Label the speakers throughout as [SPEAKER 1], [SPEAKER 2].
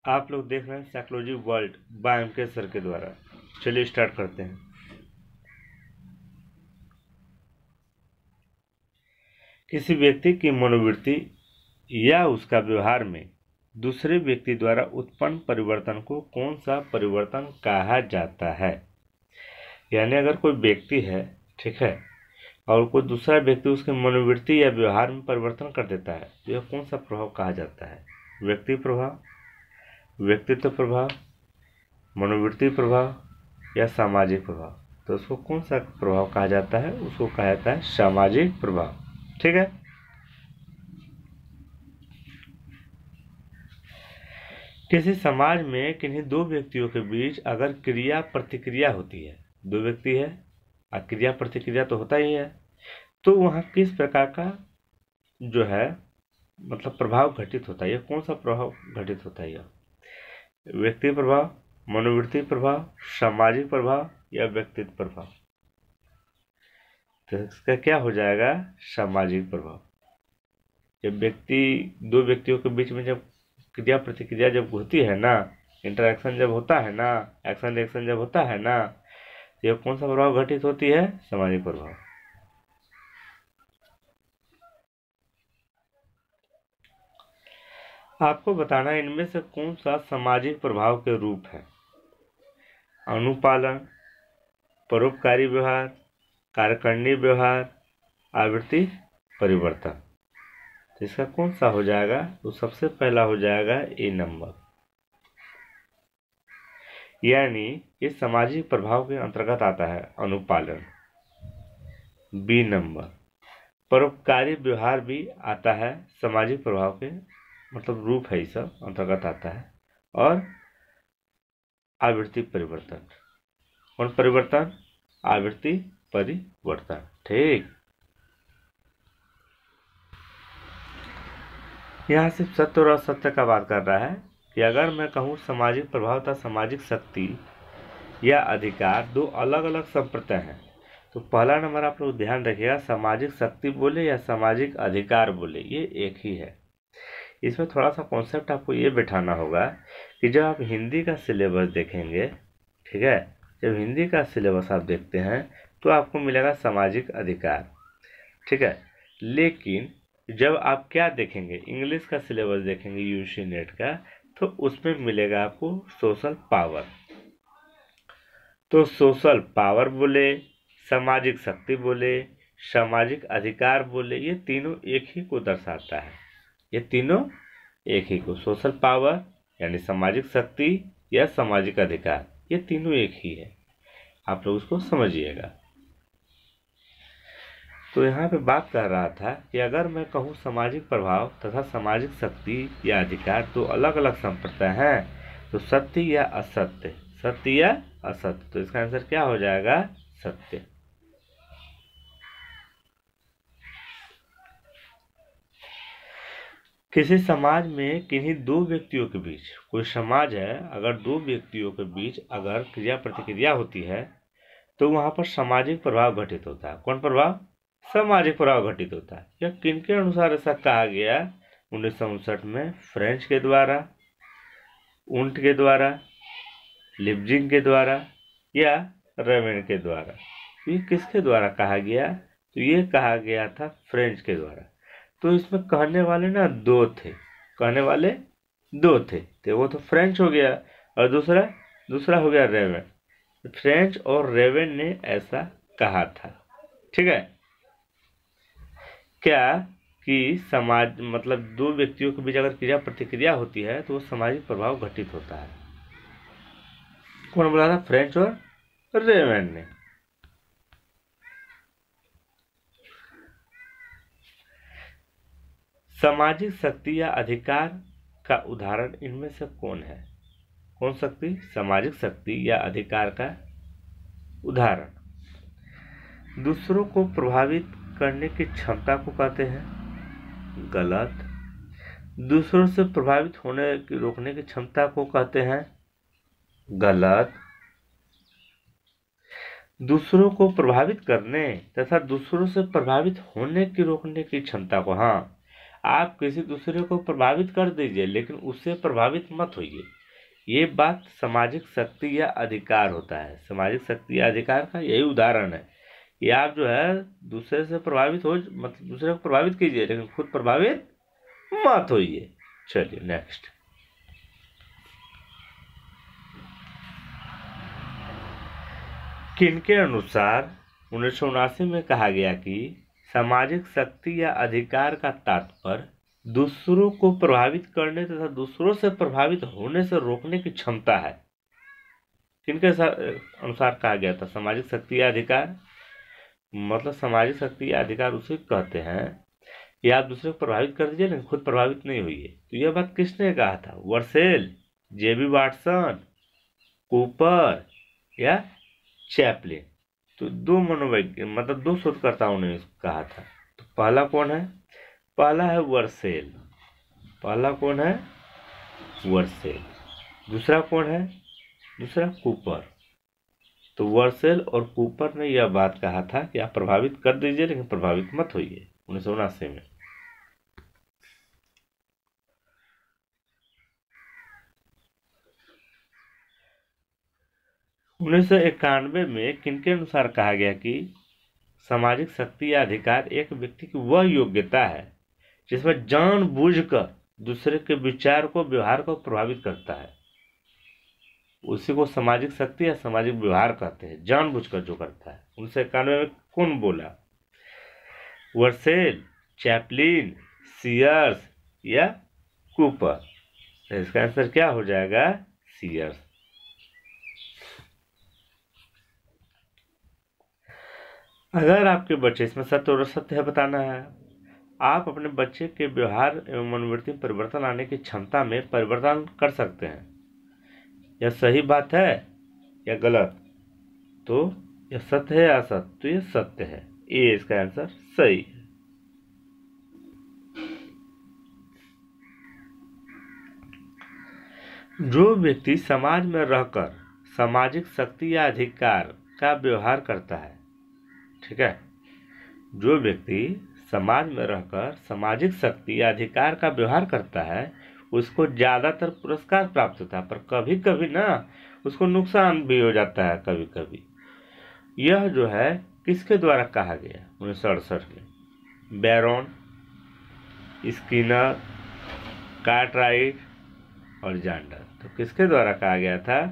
[SPEAKER 1] आप लोग देख रहे हैं psychology world by MK. Sir के द्वारा। चलिए स्टार्ट करते हैं। किसी व्यक्ति की मनोवृत्ति या उसका व्यवहार में दूसरे व्यक्ति द्वारा उत्पन्न परिवर्तन को कौन सा परिवर्तन कहा जाता है। यानी अगर कोई व्यक्ति है, ठीक है, और कोई दूसरा व्यक्ति उसके मनोवृत्ति या व्यवहार में परिवर्तन कर देता है तो यह कौन सा प्रभाव कहा जाता है। व्यक्ति प्रभाव, व्यक्तित्व प्रभाव, मनोवृत्ति प्रभाव या सामाजिक प्रभाव। तो उसको कौन सा प्रभाव कहा जाता है, उसको कहा जाता है सामाजिक प्रभाव। ठीक है। किसी समाज में किन्हीं दो व्यक्तियों के बीच अगर क्रिया प्रतिक्रिया होती है, दो व्यक्ति है और क्रिया प्रतिक्रिया तो होता ही है, तो वहाँ किस प्रकार का जो है मतलब प्रभाव घटित होता है। यह कौन सा प्रभाव घटित होता है। यह व्यक्ति प्रभाव, मनोवृत्ति प्रभाव, सामाजिक प्रभाव या व्यक्तित्व प्रभाव। तो इसका क्या हो जाएगा, सामाजिक प्रभाव। जब दो व्यक्तियों के बीच में जब क्रिया प्रतिक्रिया जब होती है ना, इंटरेक्शन जब होता है ना, एक्शन रिएक्शन जब होता है ना, तो यह कौन सा प्रभाव घटित होती है, सामाजिक प्रभाव। आपको बताना इनमें से कौन सा सामाजिक प्रभाव के रूप है। अनुपालन, परोपकारी व्यवहार, कार्यकारिणी व्यवहार, आवृत्ति परिवर्तन। तो इसका कौन सा हो जाएगा, तो सबसे पहला हो जाएगा ए नंबर, यानी इस सामाजिक प्रभाव के अंतर्गत आता है अनुपालन। बी नंबर, परोपकारी व्यवहार भी आता है सामाजिक प्रभाव के मतलब रूप है, इस सब अंतर्गत आता है। और आवृत्ति परिवर्तन, कौन परिवर्तन, आवृत्ति परिवर्तन। ठीक। यहाँ सिर्फ सत्य और असत्य का बात कर रहा है कि अगर मैं कहूँ सामाजिक प्रभाव तथा सामाजिक शक्ति या अधिकार दो अलग अलग संप्रदाय हैं, तो पहला नंबर आप लोग ध्यान रखिएगा, सामाजिक शक्ति बोले या सामाजिक अधिकार बोले, ये एक ही है। इसमें थोड़ा सा कॉन्सेप्ट आपको ये बैठाना होगा कि जब आप हिंदी का सिलेबस देखेंगे, ठीक है, जब हिंदी का सिलेबस आप देखते हैं तो आपको मिलेगा सामाजिक अधिकार, ठीक है। लेकिन जब आप क्या देखेंगे, इंग्लिश का सिलेबस देखेंगे यूजी नेट का, तो उसमें मिलेगा आपको सोशल पावर। तो सोशल पावर बोले, सामाजिक शक्ति बोले, सामाजिक अधिकार बोले, ये तीनों एक ही को दर्शाता है। ये तीनों एक ही को, सोशल पावर यानी सामाजिक शक्ति या सामाजिक अधिकार, ये तीनों एक ही है। आप लोग उसको समझिएगा। तो यहाँ पे बात कर रहा था कि अगर मैं कहूँ सामाजिक प्रभाव तथा सामाजिक शक्ति या अधिकार दो अलग अलग संप्रदाय हैं, तो सत्य या असत्य, सत्य या असत्य। तो इसका आंसर क्या हो जाएगा, सत्य। किसी समाज में किन्हीं दो व्यक्तियों के बीच, कोई समाज है, अगर दो व्यक्तियों के बीच अगर क्रिया प्रतिक्रिया होती है तो वहां पर सामाजिक प्रभाव घटित होता है। कौन प्रभाव, सामाजिक प्रभाव घटित होता है। यह किनके अनुसार ऐसा कहा गया, 1959 में फ्रेंच के द्वारा, ऊंट के द्वारा, लिप्जिंग के द्वारा या रेवेन के द्वारा। ये किसके द्वारा कहा गया, तो ये कहा गया था फ्रेंच के द्वारा। तो इसमें कहने वाले ना दो थे, कहने वाले दो थे, तो वो तो फ्रेंच हो गया और दूसरा हो गया रेवेन। फ्रेंच और रेवेन ने ऐसा कहा था, ठीक है। क्या कि समाज मतलब दो व्यक्तियों के बीच अगर क्रिया प्रतिक्रिया होती है तो वो सामाजिक प्रभाव घटित होता है। कौन बोला था, फ्रेंच और रेवेन ने। सामाजिक शक्ति या अधिकार का उदाहरण इनमें से कौन है, कौन शक्ति, सामाजिक शक्ति या अधिकार का उदाहरण। दूसरों को प्रभावित करने की क्षमता को कहते हैं, गलत। दूसरों से प्रभावित होने की रोकने की क्षमता को कहते हैं, गलत। दूसरों को प्रभावित करने तथा दूसरों से प्रभावित होने की रोकने की क्षमता को, हाँ, आप किसी दूसरे को प्रभावित कर दीजिए, लेकिन उससे प्रभावित मत होइए। ये बात सामाजिक शक्ति या अधिकार होता है। सामाजिक शक्ति या अधिकार का यही उदाहरण है कि आप जो है दूसरे से प्रभावित हो, मतलब दूसरे को प्रभावित कीजिए, लेकिन खुद प्रभावित मत होइए। चलिए नेक्स्ट। किनके अनुसार 1979 में कहा गया कि सामाजिक शक्ति या अधिकार का तात्पर्य दूसरों को प्रभावित करने तथा दूसरों से प्रभावित होने से रोकने की क्षमता है। किनके अनुसार कहा गया था सामाजिक शक्ति या अधिकार? मतलब सामाजिक शक्ति या अधिकार उसे कहते हैं कि आप दूसरे को प्रभावित कर दीजिए लेकिन खुद प्रभावित नहीं होइए। तो यह बात किसने कहा था? वर्सेल, जेबी वाटसन, कूपर या चैपलिन। तो दो मनोवैज्ञानिक मतलब दो शोधकर्ताओं ने कहा था। तो पहला कौन है? पहला है वर्सेल। पहला कौन है? वर्सेल। दूसरा कौन है? दूसरा कूपर। तो वर्सेल और कूपर ने यह बात कहा था कि आप प्रभावित कर दीजिए लेकिन प्रभावित मत होइए 1979 में। उन्नीस सौ 91 में किनके अनुसार कहा गया कि सामाजिक शक्ति या अधिकार एक व्यक्ति की वह योग्यता है जिसमें जानबूझकर दूसरे के विचार को, व्यवहार को प्रभावित करता है। उसी को सामाजिक शक्ति या सामाजिक व्यवहार कहते हैं, जानबूझकर जो करता है। 1991 में कौन बोला? वर्सेल, चैपलिन, सीयर्स या कूपर? तो इसका आंसर क्या हो जाएगा? सीयर्स। अगर आपके बच्चे, इसमें सत्य और असत्य है बताना है, आप अपने बच्चे के व्यवहार एवं मनोवृत्ति में परिवर्तन लाने की क्षमता में परिवर्तन कर सकते हैं। यह सही बात है या गलत? तो यह सत्य है या असत्य? तो यह सत्य है। ये इसका आंसर सही है। जो व्यक्ति समाज में रहकर सामाजिक शक्ति या अधिकार का व्यवहार करता है, ठीक है, जो व्यक्ति समाज में रहकर सामाजिक शक्ति या अधिकार का व्यवहार करता है उसको ज्यादातर पुरस्कार प्राप्त होता है, पर कभी कभी ना उसको नुकसान भी हो जाता है कभी कभी। यह जो है किसके द्वारा कहा गया 1968 में? बैरन, स्किनर, कार्टराइट और जांडर। तो किसके द्वारा कहा गया था?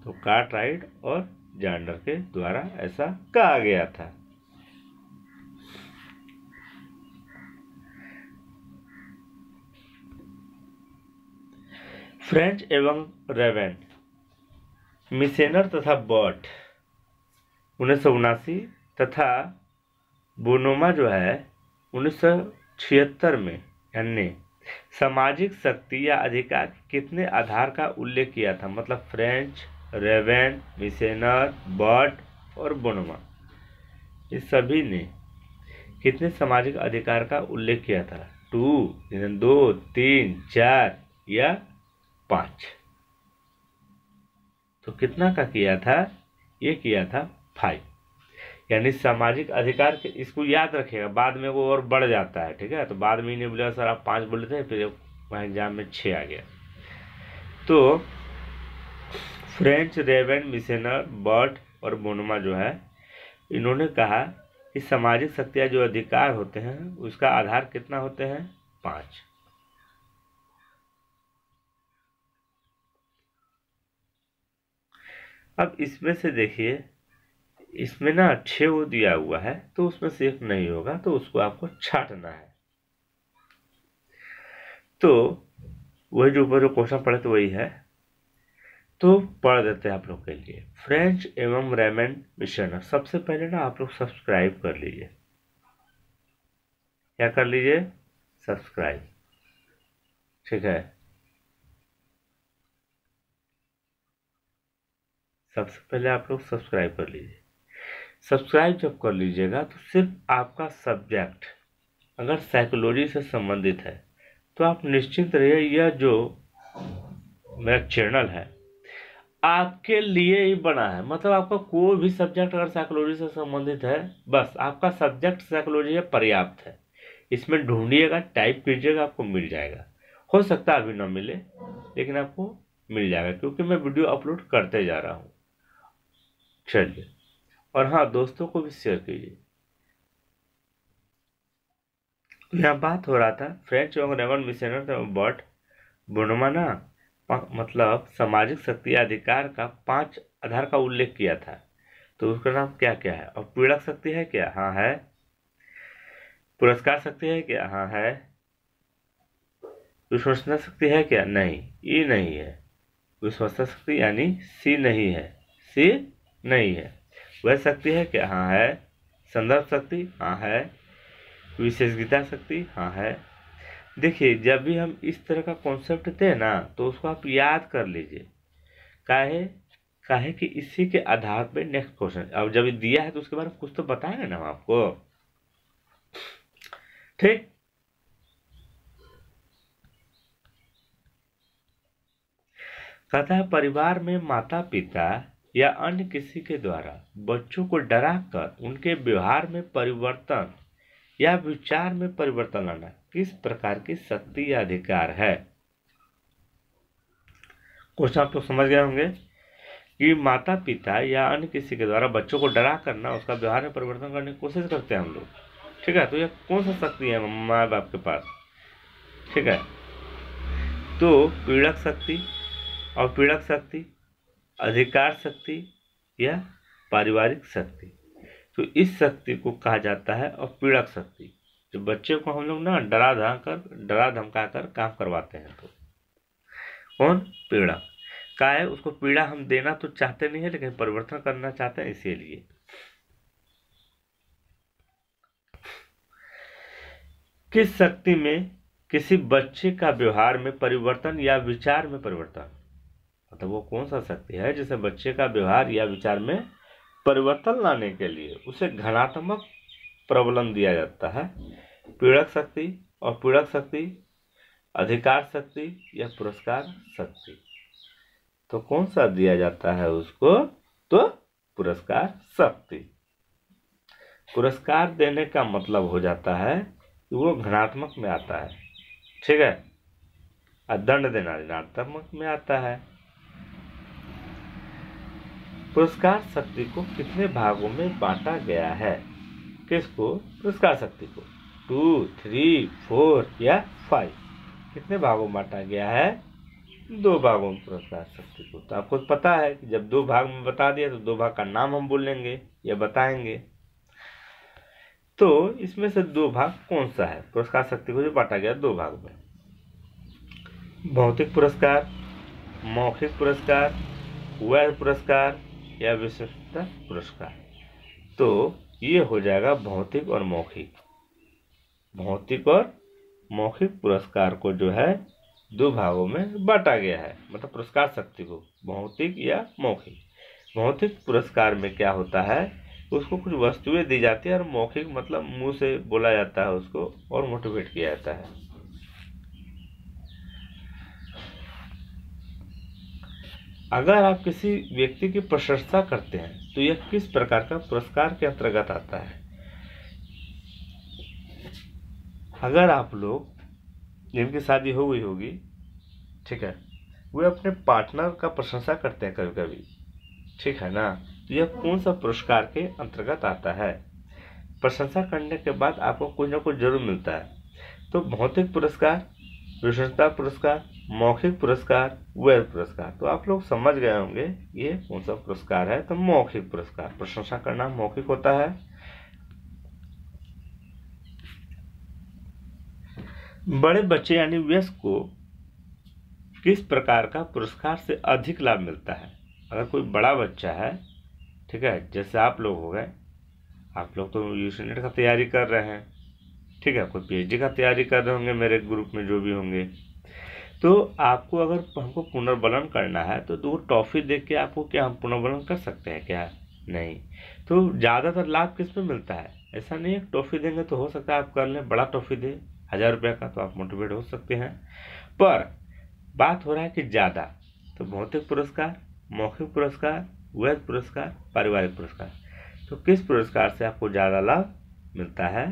[SPEAKER 1] तो कार्टराइट और जांडर के द्वारा ऐसा कहा गया था। फ्रेंच एवं रेवेन, मिसेनर तथा बर्ट 1979 तथा बोनोमा जो है 1976 में यानी सामाजिक शक्ति या अधिकार कितने आधार का उल्लेख किया था? मतलब फ्रेंच, रेवेन, मिसेनर, बर्ट और बोनोमा, इस सभी ने कितने सामाजिक अधिकार का उल्लेख किया था? 2, 3, 4 या 5? तो कितना का किया था? ये किया था 5। यानी सामाजिक अधिकार के, इसको याद रखिएगा, बाद में वो और बढ़ जाता है, ठीक है। तो बाद में इन्हें बोला सर आप 5 बोले थे, फिर वहाँ एग्जाम में 6 आ गया। तो फ्रेंच, रेवेन, मिसेनर, बर्ट और बोनोमा जो है, इन्होंने कहा कि सामाजिक शक्ति जो अधिकार होते हैं उसका आधार कितना होते हैं? 5। अब इसमें से देखिए, इसमें ना 6 वो दिया हुआ है तो उसमें से एक नहीं होगा, तो उसको आपको छांटना है। तो वही जो ऊपर जो क्वेश्चन पढ़े तो वही है, तो पढ़ देते हैं आप लोग के लिए। फ्रेंच एवं रेमन मिशनर, सबसे पहले ना आप लोग सब्सक्राइब कर लीजिए। क्या कर लीजिए? सब्सक्राइब, ठीक है। सबसे पहले आप लोग सब्सक्राइब कर लीजिए। सब्सक्राइब जब कर लीजिएगा तो सिर्फ आपका सब्जेक्ट अगर साइकोलॉजी से संबंधित है तो आप निश्चिंत रहिए, यह जो मेरा चैनल है आपके लिए ही बना है। मतलब आपका कोई भी सब्जेक्ट अगर साइकोलॉजी से संबंधित है, बस आपका सब्जेक्ट साइकोलॉजी है, पर्याप्त है। इसमें ढूंढिएगा, टाइप कीजिएगा, आपको मिल जाएगा। हो सकता है अभी ना मिले, लेकिन आपको मिल जाएगा, क्योंकि मैं वीडियो अपलोड करते जा रहा हूँ। चलिए, और हाँ, दोस्तों को भी शेयर कीजिए। तो यहाँ बात हो रहा था फ्रेंच और रेवन मिशनर बट बुनोमा ना मतलब सामाजिक शक्ति या अधिकार का 5 आधार का उल्लेख किया था। तो उसका नाम क्या क्या है? और पीड़क शक्ति है क्या? हाँ है। पुरस्कार शक्ति है क्या? हाँ है। विश्वसनीय शक्ति है क्या? नहीं, ये नहीं है। विश्वसनीय शक्ति यानी सी नहीं है, सी नहीं है। वह शक्ति है क्या? हाँ है। संदर्भ शक्ति? हाँ है। विशेषज्ञता शक्ति? हाँ है। देखिए, जब भी हम इस तरह का कॉन्सेप्ट थे ना, तो उसको आप याद कर लीजिए। काहे काहे कि इसी के आधार पे नेक्स्ट क्वेश्चन, अब जब ये दिया है तो उसके बारे में कुछ तो बताएंगे ना हम आपको। ठीक, कहता है परिवार में माता पिता या अन्य किसी के द्वारा बच्चों को डराकर उनके व्यवहार में परिवर्तन या विचार में परिवर्तन लाना किस प्रकार की शक्ति या अधिकार है? क्वेश्चन आप लोग समझ गए होंगे कि माता पिता या अन्य किसी के द्वारा बच्चों को डरा करना, उसका व्यवहार में परिवर्तन करने की कोशिश करते हैं हम लोग। ठीक है, तो ये कौन सा शक्ति है माँ बाप के पास? ठीक है, तो पीड़क शक्ति, और पीड़क शक्ति, अधिकार शक्ति या पारिवारिक शक्ति। तो इस शक्ति को कहा जाता है और पीड़क शक्ति, जो बच्चे को हम लोग ना डरा धमका कर काम करवाते हैं। तो कौन? पीड़क का है। उसको पीड़ा हम देना तो चाहते नहीं है, लेकिन परिवर्तन करना चाहते हैं, इसीलिए। किस शक्ति में किसी बच्चे का व्यवहार में परिवर्तन या विचार में परिवर्तन, मतलब वो कौन सा शक्ति है जिसे बच्चे का व्यवहार या विचार में परिवर्तन लाने के लिए उसे घनात्मक प्रबलन दिया जाता है? पीड़क शक्ति और पीड़क शक्ति, अधिकार शक्ति या पुरस्कार शक्ति। तो कौन सा दिया जाता है उसको? तो पुरस्कार शक्ति। पुरस्कार देने का मतलब हो जाता है कि वो घनात्मक में आता है। ठीक है, और दंड देना ऋणात्मक में आता है। पुरस्कार शक्ति को कितने भागों में बांटा गया है? किसको? पुरस्कार शक्ति को 2, 3, 4 या 5 कितने भागों में बांटा गया है? 2 भागों में पुरस्कार शक्ति को। तो आपको पता है कि जब 2 भाग में बता दिया तो 2 भाग का नाम हम बोलेंगे या बताएंगे। तो इसमें से 2 भाग कौन सा है पुरस्कार शक्ति को जो बांटा गया 2 भाग में? भौतिक पुरस्कार, मौखिक पुरस्कार, वैध पुरस्कार या विशिष्ट पुरस्कार। तो ये हो जाएगा भौतिक और मौखिक। भौतिक और मौखिक पुरस्कार को जो है 2 भागों में बांटा गया है, मतलब पुरस्कार शक्ति को भौतिक या मौखिक। भौतिक पुरस्कार में क्या होता है, उसको कुछ वस्तुएं दी जाती है, और मौखिक मतलब मुंह से बोला जाता है उसको और मोटिवेट किया जाता है। अगर आप किसी व्यक्ति की प्रशंसा करते हैं तो यह किस प्रकार का पुरस्कार के अंतर्गत आता है? अगर आप लोग जिनकी शादी हो गई होगी, ठीक है, वे अपने पार्टनर का प्रशंसा करते हैं कभी कभी, ठीक है ना, तो यह कौन सा पुरस्कार के अंतर्गत आता है? प्रशंसा करने के बाद आपको कुछ ना कुछ जरूर मिलता है। तो भौतिक पुरस्कार, विशेषता पुरस्कार, मौखिक पुरस्कार, वैध पुरस्कार। तो आप लोग समझ गए होंगे ये कौन सा पुरस्कार है। तो मौखिक पुरस्कार, प्रशंसा करना मौखिक होता है। बड़े बच्चे यानी वयस्क को किस प्रकार का पुरस्कार से अधिक लाभ मिलता है? अगर कोई बड़ा बच्चा है, ठीक है, जैसे आप लोग हो गए, आप लोग तो यूजी नेट का तैयारी कर रहे हैं, ठीक है, कोई पीएचडी का तैयारी कर रहे होंगे मेरे ग्रुप में जो भी होंगे, तो आपको अगर हमको पुनर्बलन करना है तो 2 टॉफी देख के आपको क्या हम पुनर्बलन कर सकते हैं क्या? नहीं। तो ज़्यादातर लाभ किस में मिलता है? ऐसा नहीं है टॉफी देंगे तो हो सकता है आप कर लें, बड़ा टॉफी दे 1000 रुपये का, तो आप मोटिवेट हो सकते हैं। पर बात हो रहा है कि ज़्यादा, तो भौतिक पुरस्कार, मौखिक पुरस्कार, वैध पुरस्कार, पारिवारिक पुरस्कार। तो किस पुरस्कार से आपको ज़्यादा लाभ मिलता है?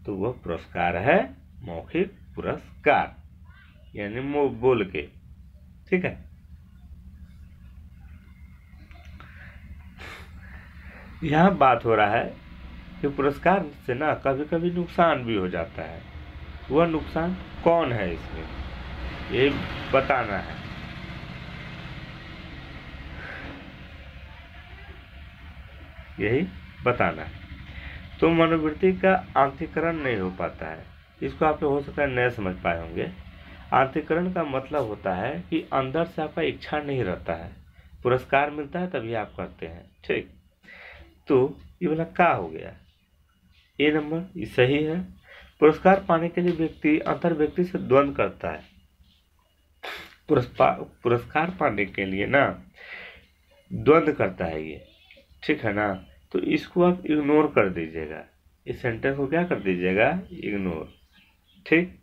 [SPEAKER 1] तो वह पुरस्कार है मौखिक पुरस्कार, यानी मुंह बोल के। ठीक है, यहाँ बात हो रहा है कि पुरस्कार से ना कभी कभी नुकसान भी हो जाता है। वह नुकसान कौन है इसमें, ये बताना है। यही बताना है। तो मनोवृत्ति का आंतरिकरण नहीं हो पाता है। इसको आप हो सकता है नए समझ पाए होंगे। आंतरिकरण का मतलब होता है कि अंदर से आपका इच्छा नहीं रहता है, पुरस्कार मिलता है तभी आप करते हैं। ठीक, तो ये वाला क्या हो गया, ए नंबर ये सही है। पुरस्कार पाने के लिए व्यक्ति अंतर व्यक्ति से द्वंद्व करता है। पुरस्कार पाने के लिए ना द्वंद्व करता है ये, ठीक है ना। तो इसको आप इग्नोर कर दीजिएगा, इस सेंटेंस को क्या कर दीजिएगा, इग्नोर। ठीक,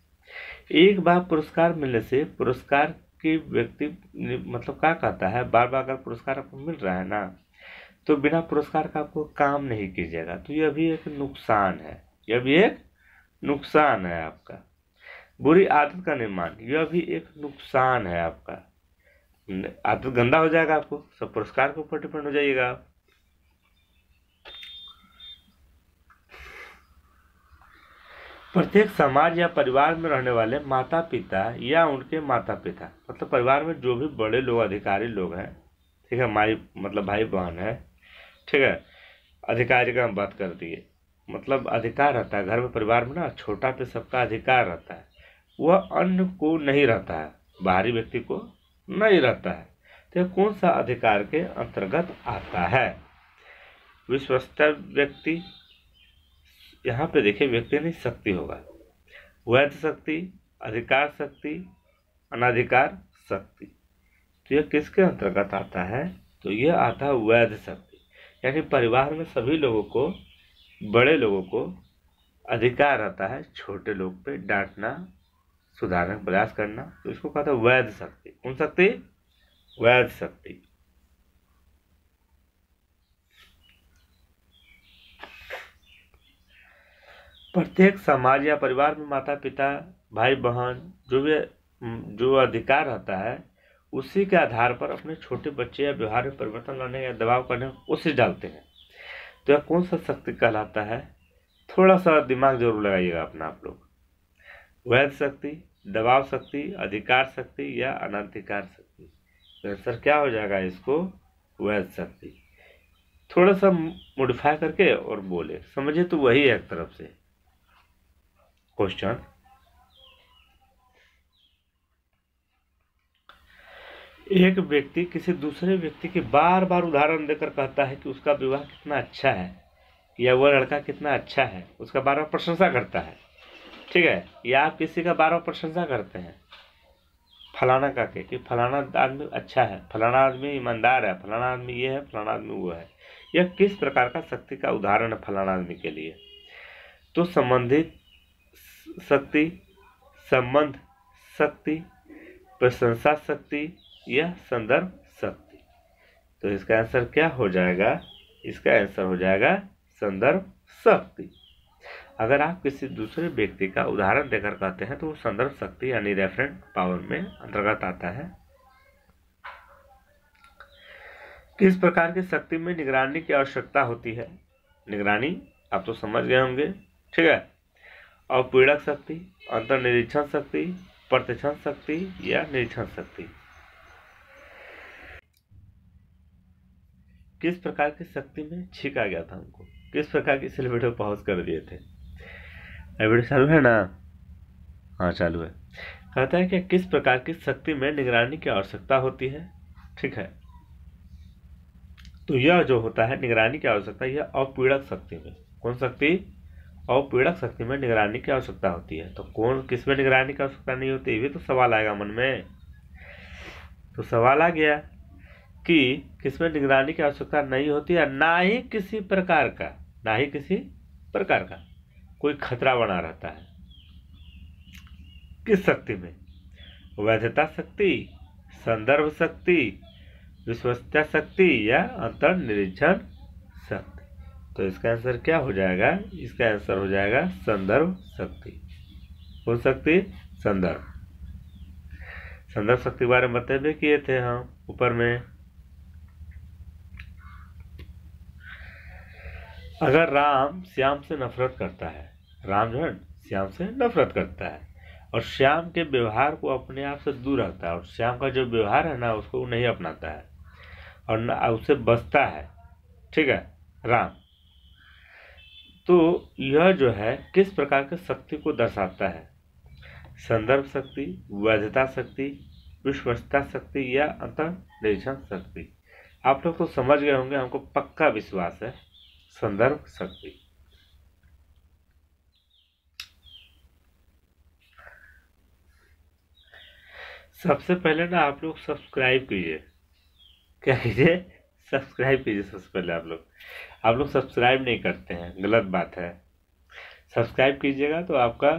[SPEAKER 1] एक बार पुरस्कार मिलने से पुरस्कार की व्यक्ति मतलब क्या कहता है, बार बार अगर पुरस्कार आपको मिल रहा है ना, तो बिना पुरस्कार का आपको काम नहीं कीजिएगा, तो यह भी एक नुकसान है, यह भी एक नुकसान है आपका। बुरी आदत का निर्माण, यह भी एक नुकसान है आपका। आदत गंदा हो जाएगा, आपको सब पुरस्कार के ऊपर डिपेंड हो जाइएगा आप। प्रत्येक समाज या परिवार में रहने वाले माता पिता या उनके माता पिता, मतलब परिवार में जो भी बड़े लोग अधिकारी लोग हैं, ठीक है, मतलब भाई बहन है, ठीक है, अधिकारी का हम बात कर दिए, मतलब अधिकार रहता है घर में परिवार में ना, छोटा पे सबका अधिकार रहता है। वह अन्य को नहीं रहता है, बाहरी व्यक्ति को नहीं रहता है। तो कौन सा अधिकार के अंतर्गत आता है, विश्वस्त व्यक्ति, यहाँ पे देखिए व्यक्ति नहीं शक्ति होगा, वैध शक्ति, अधिकार शक्ति, अनाधिकार शक्ति। तो यह किसके अंतर्गत आता है, तो यह आता है वैध शक्ति, यानी परिवार में सभी लोगों को, बड़े लोगों को अधिकार रहता है छोटे लोग पे डांटना, सुधारने का प्रयास करना, तो इसको कहता है वैध शक्ति। कौन शक्ति, वैध शक्ति। प्रत्येक समाज या परिवार में माता पिता भाई बहन जो अधिकार रहता है, उसी के आधार पर अपने छोटे बच्चे या व्यवहार में परिवर्तन लाने या दबाव करने में कोशिश डालते हैं। तो यह कौन सा शक्ति कहलाता है, थोड़ा सा दिमाग जरूर लगाइएगा अपना आप लोग। वैध शक्ति, दबाव शक्ति, अधिकार शक्ति या अनाधिकार शक्ति। तो आंसर क्या हो जाएगा इसको, वैध शक्ति। थोड़ा सा मॉडिफाई करके और बोले, समझे तो वही है एक तरफ से क्वेश्चन। एक व्यक्ति किसी दूसरे व्यक्ति के बार बार उदाहरण देकर कहता है कि उसका विवाह कितना अच्छा है, या वह लड़का कितना अच्छा है, उसका बार बार प्रशंसा करता है, ठीक है, या आप किसी का बार बार प्रशंसा करते हैं फलाना का कि फलाना आदमी अच्छा है, फलाना आदमी ईमानदार है, फलाना आदमी ये है, फलाना आदमी वो है। यह किस प्रकार का शक्ति का उदाहरण है फलाना आदमी के लिए, तो संबंधित शक्ति, संबंध शक्ति, प्रशंसा शक्ति या संदर्भ शक्ति। तो इसका आंसर क्या हो जाएगा, इसका आंसर हो जाएगा संदर्भ शक्ति। अगर आप किसी दूसरे व्यक्ति का उदाहरण देकर कहते हैं तो वो संदर्भ शक्ति यानी रेफरेंट पावर में अंतर्गत आता है। किस प्रकार की शक्ति में निगरानी की आवश्यकता होती है, निगरानी आप तो समझ गए होंगे, ठीक है। अपीड़क शक्ति, अंतर्निरीक्षण शक्ति, प्रतिक्षण शक्ति या निरीक्षण शक्ति। किस प्रकार की शक्ति में छींक आ गया था हमको, किस प्रकार की, इसलिए वीडियो पॉज कर दिए थे। वीडियो चालू है ना, हाँ चालू है। कहता है कि किस प्रकार की शक्ति में निगरानी की आवश्यकता होती है, ठीक है। तो यह जो होता है निगरानी की आवश्यकता, यह अपीड़क शक्ति में, कौन शक्ति, अपीड़क शक्ति में निगरानी की आवश्यकता होती है। तो कौन किस में निगरानी की आवश्यकता नहीं होती, ये भी तो सवाल आएगा मन में। तो सवाल आ गया कि किसमें निगरानी की आवश्यकता नहीं होती है, ना ही किसी प्रकार का, ना ही किसी प्रकार का कोई खतरा बना रहता है। किस शक्ति में, वैधता शक्ति, संदर्भ शक्ति, विश्वसनीयता शक्ति या अंतर्निरीक्षण शक्ति। तो इसका आंसर क्या हो जाएगा? इसका आंसर हो जाएगा संदर्भ शक्ति। कौन शक्ति? संदर्भ शक्ति के बारे में बताए किए थे हम ऊपर में। अगर राम श्याम से नफरत करता है, राम जो है श्याम से नफरत करता है और श्याम के व्यवहार को अपने आप से दूर रखता है और श्याम का जो व्यवहार है ना उसको नहीं अपनाता है और ना उससे बचता है, ठीक है, राम, तो यह जो है किस प्रकार के शक्ति को दर्शाता है? संदर्भ शक्ति, वैधता शक्ति, विश्वसनीयता शक्ति या अंतर्निरीक्षण शक्ति? आप लोग तो समझ गए होंगे, हमको पक्का विश्वास है, संदर्भ शक्ति। सबसे पहले ना आप लोग सब्सक्राइब कीजिए। क्या कीजिए? सब्सक्राइब कीजिए। सबसे पहले आप लोग सब्सक्राइब नहीं करते हैं, गलत बात है। सब्सक्राइब कीजिएगा तो आपका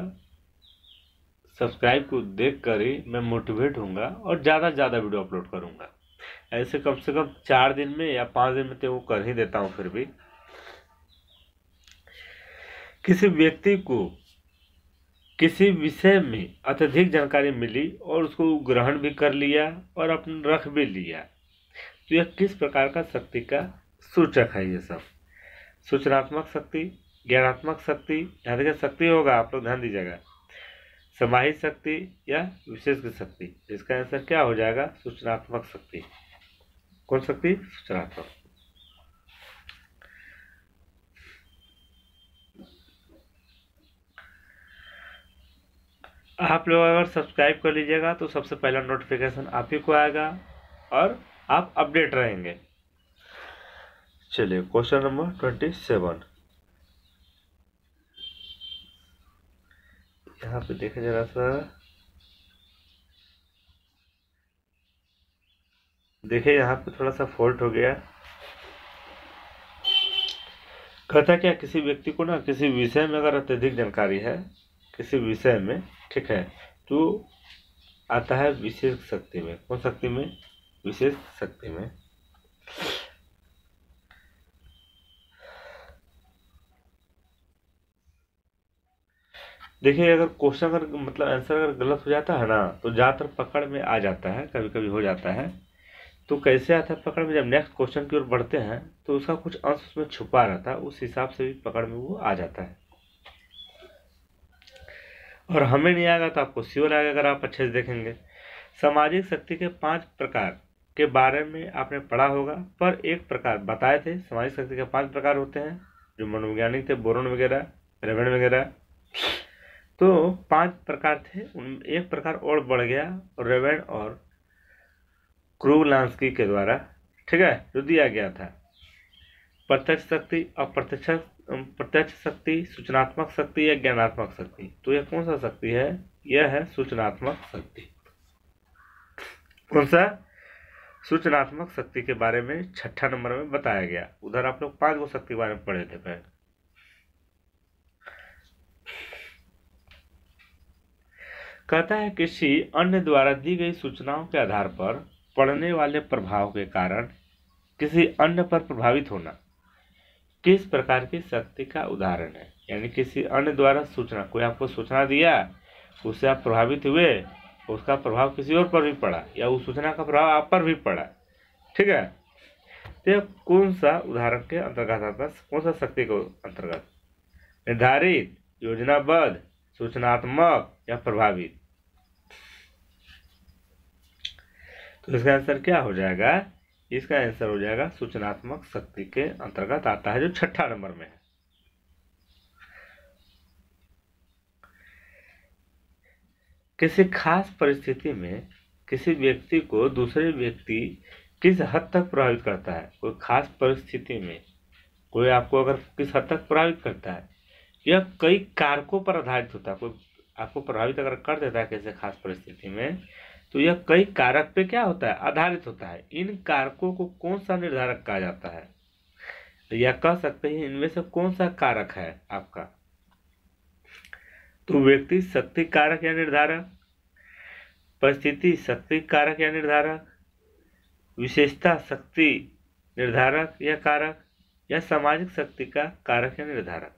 [SPEAKER 1] सब्सक्राइब को देख कर ही मैं मोटिवेट होऊंगा और ज़्यादा से ज़्यादा वीडियो अपलोड करूंगा। ऐसे कम से कम 4 दिन में या 5 दिन में तो वो कर ही देता हूँ। फिर भी किसी व्यक्ति को किसी विषय में अत्यधिक जानकारी मिली और उसको ग्रहण भी कर लिया और अपन रख भी लिया, तो यह किस प्रकार का शक्ति का सूचक है? ये सब सूचनात्मक शक्ति, ज्ञानात्मक शक्ति, यहाँ देखिए शक्ति होगा, आप लोग ध्यान दीजिएगा, समाहित शक्ति या विशेष शक्ति? इसका आंसर क्या हो जाएगा? सूचनात्मक शक्ति। कौन शक्ति? सूचनात्मक। आप लोग अगर सब्सक्राइब कर लीजिएगा तो सबसे पहला नोटिफिकेशन आप ही को आएगा और आप अपडेट रहेंगे। चलिए क्वेश्चन नंबर 27 यहाँ पे देखें जरा सा, देखिए यहाँ पे थोड़ा सा फॉल्ट हो गया। कहता क्या, किसी व्यक्ति को ना किसी विषय में अगर अत्यधिक जानकारी है किसी विषय में, ठीक है, तो आता है विशेष शक्ति में। कौन शक्ति में? विशेष शक्ति में। देखिए अगर क्वेश्चन अगर मतलब आंसर अगर गलत हो जाता है ना तो ज़्यादातर पकड़ में आ जाता है, कभी कभी हो जाता है। तो कैसे आता है पकड़ में? जब नेक्स्ट क्वेश्चन की ओर बढ़ते हैं तो उसका कुछ अंश उसमें छुपा रहता है, उस हिसाब से भी पकड़ में वो आ जाता है। और हमें नहीं आएगा तो आपको श्योर आएगा अगर आप अच्छे से देखेंगे। सामाजिक शक्ति के 5 प्रकार के बारे में आपने पढ़ा होगा, पर एक प्रकार बताए थे। सामाजिक शक्ति के 5 प्रकार होते हैं जो मनोवैज्ञानिक थे, बोरोन वगैरह, रेवेन वगैरह। तो 5 प्रकार थे, उनमें एक प्रकार और बढ़ गया रेवेन और क्रूलांस्की के द्वारा, ठीक है, जो दिया गया था। प्रत्यक्ष शक्ति, प्रत्यक्ष शक्ति, सूचनात्मक शक्ति या ज्ञानात्मक शक्ति? तो यह कौन सा शक्ति है? यह है सूचनात्मक शक्ति। कौन सा? सूचनात्मक शक्ति के बारे में 6ठा नंबर में बताया गया। उधर आप लोग 5 गो शक्ति के बारे में पढ़े थे पहले। कहता है किसी अन्य द्वारा दी गई सूचनाओं के आधार पर पड़ने वाले प्रभाव के कारण किसी अन्य पर प्रभावित होना किस प्रकार की शक्ति का उदाहरण है? यानी किसी अन्य द्वारा सूचना, कोई आपको सूचना दिया, उससे आप प्रभावित हुए, उसका प्रभाव किसी और पर भी पड़ा या उस सूचना का प्रभाव आप पर भी पड़ा, ठीक है, तो यह कौन सा उदाहरण के अंतर्गत आता है? कौन सा शक्ति के अंतर्गत? निर्धारित, योजनाबद्ध, सूचनात्मक या प्रभावित? तो इसका आंसर क्या हो जाएगा? इसका आंसर हो जाएगा सूचनात्मक शक्ति के अंतर्गत आता है, जो 6ठा नंबर में है। किसी खास परिस्थिति में किसी व्यक्ति को दूसरे व्यक्ति किस हद तक प्रभावित करता है? कोई खास परिस्थिति में कोई आपको अगर किस हद तक प्रभावित करता है, यह कई कारकों पर आधारित होता है। कोई आपको प्रभावित अगर कर देता है किसी खास परिस्थिति में, तो यह कई कारक पे क्या होता है? आधारित होता है। इन कारकों को कौन सा निर्धारक कहा जाता है? या कह सकते हैं इनमें से कौन सा कारक है आपका? तो व्यक्ति शक्ति कारक या निर्धारक, परिस्थिति शक्ति कारक या निर्धारक, विशेषता शक्ति निर्धारक या कारक, या सामाजिक शक्ति का कारक या निर्धारक।